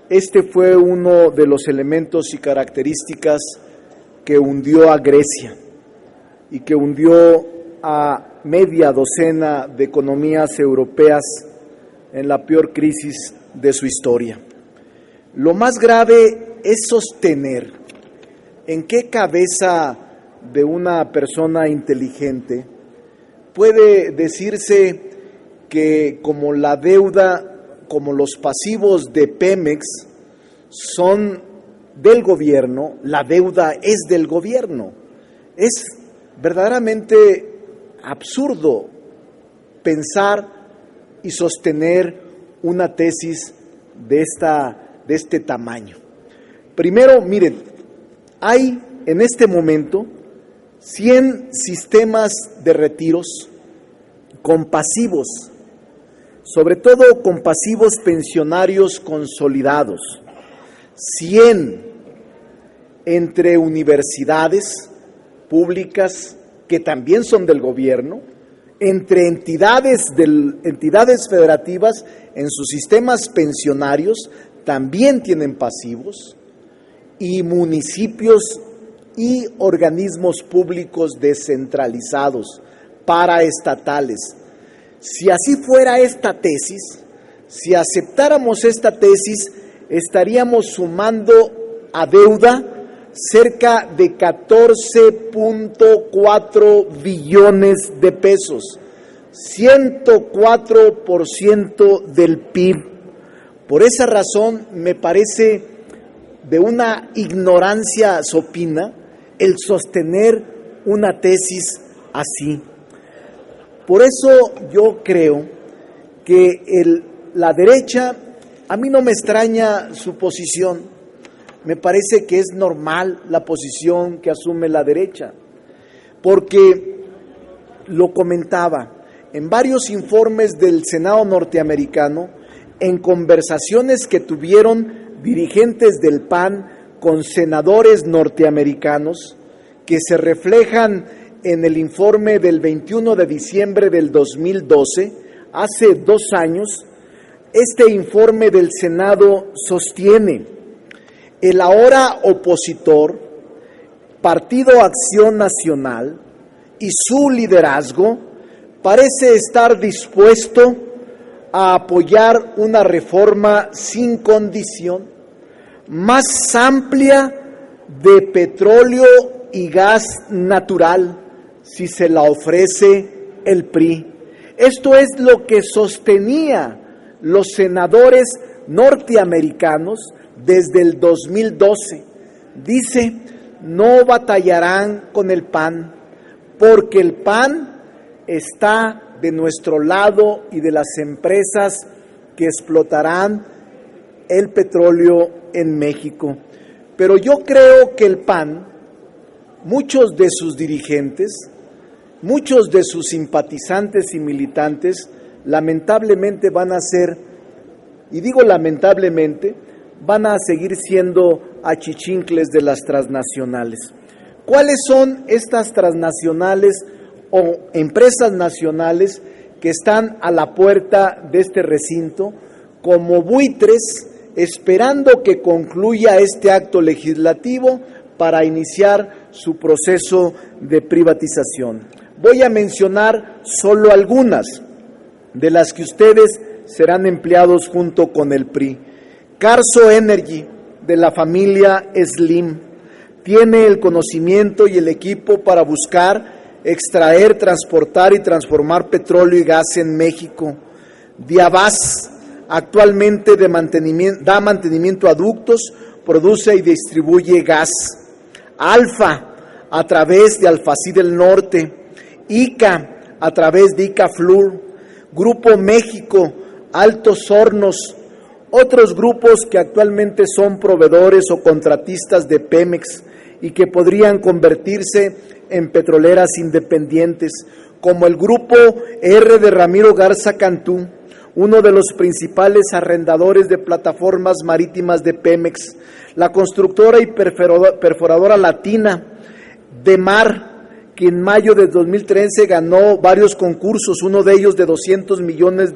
este fue uno de los elementos y características que hundió a Grecia y que hundió a media docena de economías europeas en la peor crisis de su historia. Lo más grave es sostener en qué cabeza de una persona inteligente puede decirse que como la deuda, como los pasivos de Pemex son del gobierno, la deuda es del gobierno. Es verdaderamente absurdo pensar y sostener una tesis de este tamaño. Primero, miren, hay en este momento 100 sistemas de retiros con pasivos, sobre todo con pasivos pensionarios consolidados, 100 entre universidades públicas que también son del gobierno, entre entidades federativas en sus sistemas pensionarios también tienen pasivos, y municipios y organismos públicos descentralizados, paraestatales. Si así fuera esta tesis, si aceptáramos esta tesis, estaríamos sumando a deuda cerca de 14.4 billones de pesos, 104% del PIB. Por esa razón me parece de una ignorancia supina el sostener una tesis así. Por eso yo creo que la derecha, a mí no me extraña su posición, me parece que es normal la posición que asume la derecha, porque lo comentaba en varios informes del Senado norteamericano, en conversaciones que tuvieron dirigentes del PAN con senadores norteamericanos, que se reflejan en el informe del 21 de diciembre del 2012, hace 2 años. Este informe del Senado sostiene: el ahora opositor, Partido Acción Nacional, y su liderazgo parece estar dispuesto a apoyar una reforma sin condición, más amplia de petróleo y gas natural, si se la ofrece el PRI. Esto es lo que sostenía los senadores norteamericanos desde el 2012. Dice: no batallarán con el PAN, porque el PAN está de nuestro lado y de las empresas que explotarán el petróleo en México. Pero yo creo que el PAN, muchos de sus dirigentes, muchos de sus simpatizantes y militantes, lamentablemente van a ser, y digo lamentablemente, van a seguir siendo achichincles de las transnacionales. ¿Cuáles son estas transnacionales o empresas nacionales que están a la puerta de este recinto como buitres, esperando que concluya este acto legislativo para iniciar su proceso de privatización? Voy a mencionar solo algunas de las que ustedes serán empleados junto con el PRI. Carso Energy, de la familia Slim, tiene el conocimiento y el equipo para buscar, extraer, transportar y transformar petróleo y gas en México. Diabás, actualmente da mantenimiento a ductos, produce y distribuye gas. Alfa, a través de Alfací del Norte. ICA, a través de ICA Fluor. Grupo México, Altos Hornos. Otros grupos que actualmente son proveedores o contratistas de Pemex y que podrían convertirse en petroleras independientes, como el Grupo R de Ramiro Garza Cantú, uno de los principales arrendadores de plataformas marítimas de Pemex, la constructora y perforadora latina Demar, que en mayo de 2013 ganó varios concursos, uno de ellos de $200 millones,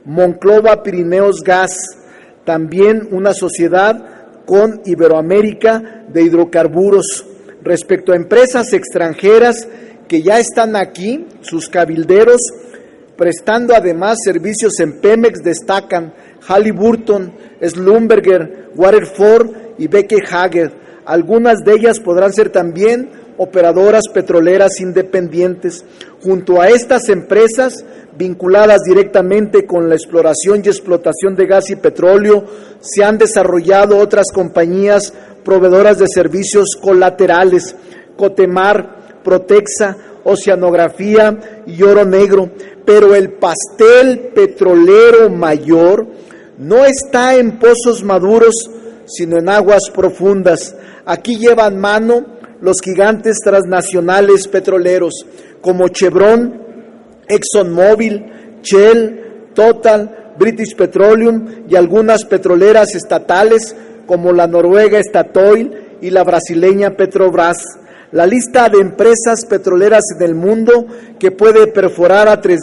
Monclova Pirineos Gas, también una sociedad con Iberoamérica de hidrocarburos. Respecto a empresas extranjeras que ya están aquí, sus cabilderos, prestando además servicios en Pemex, destacan Halliburton, Schlumberger, Waterford y Becker Hager. Algunas de ellas podrán ser también operadoras petroleras independientes. Junto a estas empresas vinculadas directamente con la exploración y explotación de gas y petróleo, se han desarrollado otras compañías proveedoras de servicios colaterales: Cotemar, Protexa, Oceanografía y Oro Negro. Pero el pastel petrolero mayor no está en pozos maduros, sino en aguas profundas. Aquí llevan mano los gigantes transnacionales petroleros como Chevron, ExxonMobil, Shell, Total, British Petroleum y algunas petroleras estatales como la noruega Statoil y la brasileña Petrobras. La lista de empresas petroleras en el mundo que puede perforar a 3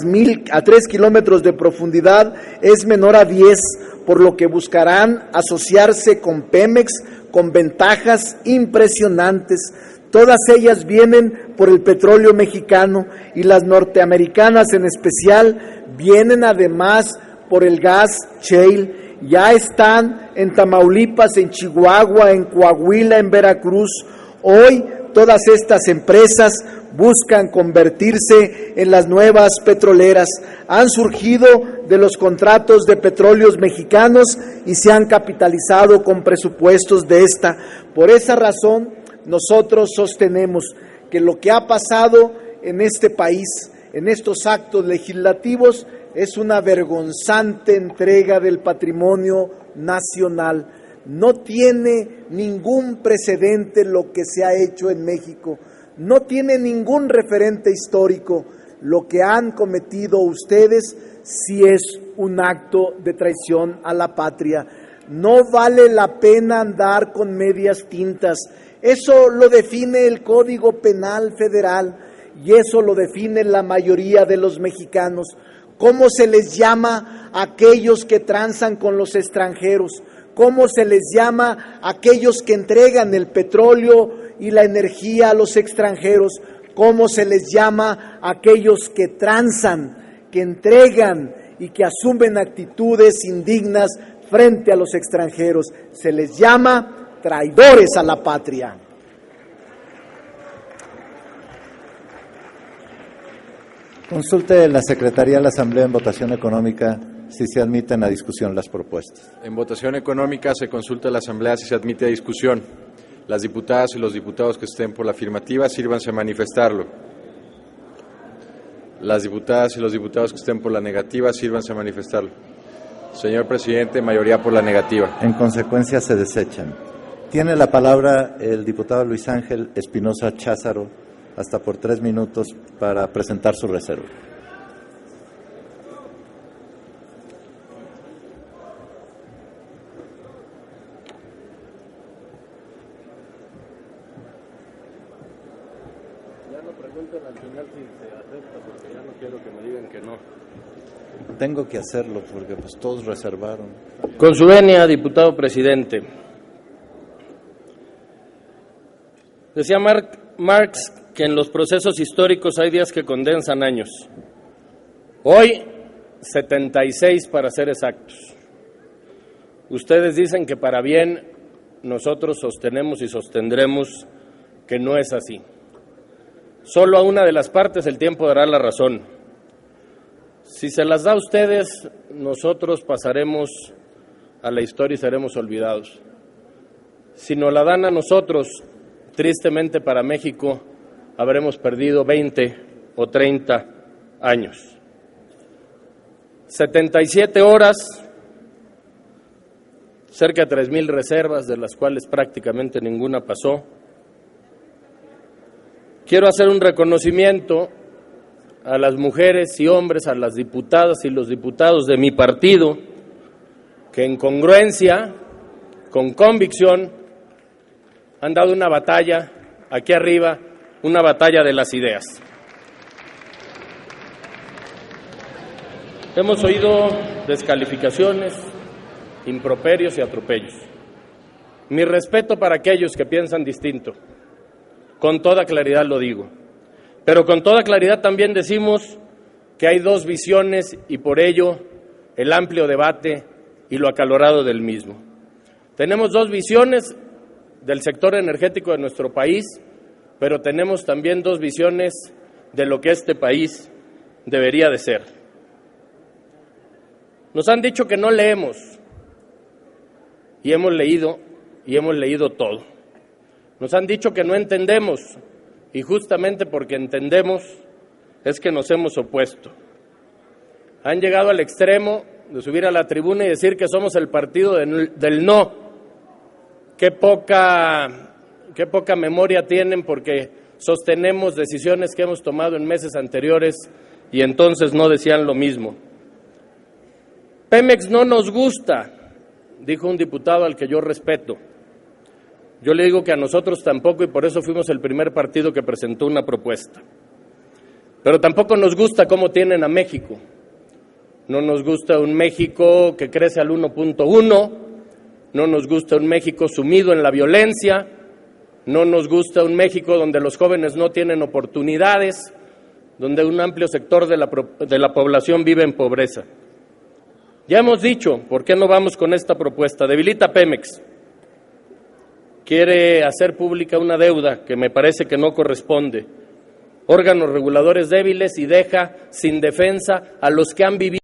kilómetros de profundidad es menor a 10, por lo que buscarán asociarse con Pemex con ventajas impresionantes. Todas ellas vienen por el petróleo mexicano y las norteamericanas en especial vienen además por el gas shale ya están en Tamaulipas, en Chihuahua, en Coahuila, en Veracruz. Hoy todas estas empresas buscan convertirse en las nuevas petroleras. Han surgido de los contratos de petróleos mexicanos y se han capitalizado con presupuestos de esta. Por esa razón, nosotros sostenemos que lo que ha pasado en este país, en estos actos legislativos, es una vergonzante entrega del patrimonio nacional. No tiene ningún precedente lo que se ha hecho en México, no tiene ningún referente histórico. Lo que han cometido ustedes sí es un acto de traición a la patria. No vale la pena andar con medias tintas. Eso lo define el Código Penal Federal y eso lo define la mayoría de los mexicanos. ¿Cómo se les llama a aquellos que transan con los extranjeros? ¿Cómo se les llama a aquellos que entregan el petróleo y la energía a los extranjeros? ¿Cómo se les llama a aquellos que transan, que entregan y que asumen actitudes indignas frente a los extranjeros? Se les llama traidores a la patria. Consulte la Secretaría de la Asamblea en votación económica si se admiten a discusión las propuestas. En votación económica se consulta a la Asamblea si se admite a discusión. Las diputadas y los diputados que estén por la afirmativa, sírvanse a manifestarlo. Las diputadas y los diputados que estén por la negativa, sírvanse a manifestarlo. Señor presidente, mayoría por la negativa. En consecuencia, se desechan. Tiene la palabra el diputado Luis Ángel Espinosa Cházaro, hasta por 3 minutos, para presentar su reserva. Ya no pregunten al final si se acepta, porque ya no quiero que me digan que no. Tengo que hacerlo porque pues todos reservaron. Con su venia, diputado presidente. Decía Marx que en los procesos históricos hay días que condensan años. Hoy, 76 para ser exactos. Ustedes dicen que para bien, nosotros sostenemos y sostendremos que no es así. Solo a una de las partes el tiempo dará la razón. Si se las da a ustedes, nosotros pasaremos a la historia y seremos olvidados. Si nos la dan a nosotros, tristemente para México, habremos perdido 20 o 30 años. 77 horas, cerca de 3,000 reservas, de las cuales prácticamente ninguna pasó. Quiero hacer un reconocimiento a las mujeres y hombres, a las diputadas y los diputados de mi partido, que en congruencia, con convicción, han dado una batalla aquí arriba, una batalla de las ideas. Hemos oído descalificaciones, improperios y atropellos. Mi respeto para aquellos que piensan distinto. Con toda claridad lo digo. Pero con toda claridad también decimos que hay dos visiones y por ello el amplio debate y lo acalorado del mismo. Tenemos dos visiones del sector energético de nuestro país, pero tenemos también dos visiones de lo que este país debería de ser. Nos han dicho que no leemos, y hemos leído todo. Nos han dicho que no entendemos, y justamente porque entendemos es que nos hemos opuesto. Han llegado al extremo de subir a la tribuna y decir que somos el partido del no. Qué poca memoria tienen, porque sostenemos decisiones que hemos tomado en meses anteriores y entonces no decían lo mismo. Pemex no nos gusta, dijo un diputado al que yo respeto. Yo le digo que a nosotros tampoco, y por eso fuimos el primer partido que presentó una propuesta. Pero tampoco nos gusta cómo tienen a México. No nos gusta un México que crece al 1.1, no nos gusta un México sumido en la violencia, no nos gusta un México donde los jóvenes no tienen oportunidades, donde un amplio sector de la población vive en pobreza. Ya hemos dicho, ¿por qué no vamos con esta propuesta? Debilita Pemex. Quiere hacer pública una deuda que me parece que no corresponde. Órganos reguladores débiles y deja sin defensa a los que han vivido